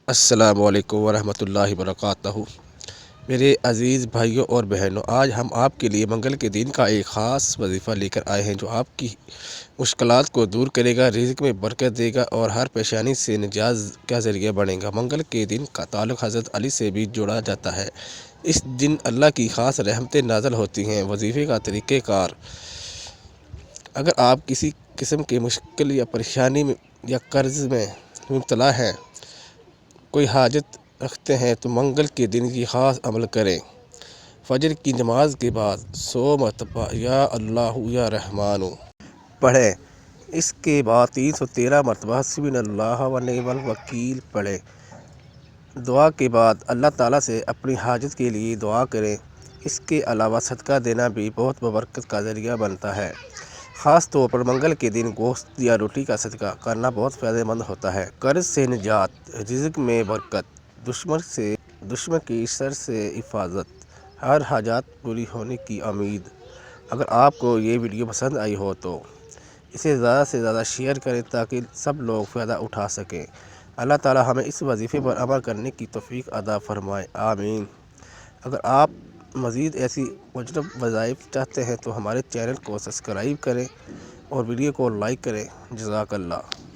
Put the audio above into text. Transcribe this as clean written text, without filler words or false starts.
السلام علیکم ورحمۃ اللہ وبرکاتہ۔ میرے عزیز بھائیوں اور بہنوں، آج ہم آپ کے لیے منگل کے دن کا ایک خاص وظیفہ لے کر آئے ہیں جو آپ کی مشکلات کو دور کرے گا، رزق میں برکت دے گا اور ہر پریشانی سے نجات کا ذریعہ بنے گا۔ منگل کے دن کا تعلق حضرت علی سے بھی جوڑا جاتا ہے۔ اس دن اللہ کی خاص رحمتیں نازل ہوتی ہیں۔ وظیفے کا طریقہ کار: اگر آپ کسی قسم کی مشکل یا پریشانی یا قرض میں مبتلا ہیں، کوئی حاجت رکھتے ہیں تو منگل کے دن کی خاص عمل کریں۔ فجر کی نماز کے بعد 100 مرتبہ یا اللہ یا رحمان پڑھیں۔ اس کے بعد 313 مرتبہ حسبنا اللہ و نعم الوکیل پڑھیں۔ دعا کے بعد اللہ تعالیٰ سے اپنی حاجت کے لیے دعا کریں۔ اس کے علاوہ صدقہ دینا بھی بہت ببرکت کا ذریعہ بنتا ہے۔ خاص طور پر منگل کے دن گوشت یا روٹی کا صدقہ کرنا بہت فائدہ مند ہوتا ہے۔ قرض سے نجات، رزق میں برکت، دشمن کی شر سے حفاظت، ہر حاجات پوری ہونے کی امید۔ اگر آپ کو یہ ویڈیو پسند آئی ہو تو اسے زیادہ سے زیادہ شیئر کریں تاکہ سب لوگ فائدہ اٹھا سکیں۔ اللہ تعالیٰ ہمیں اس وظیفے پر عمل کرنے کی توفیق عطا فرمائے، آمین۔ اگر آپ مزید ایسی مجرب وظائف چاہتے ہیں تو ہمارے چینل کو سبسکرائب کریں اور ویڈیو کو لائک کریں۔ جزاک اللہ۔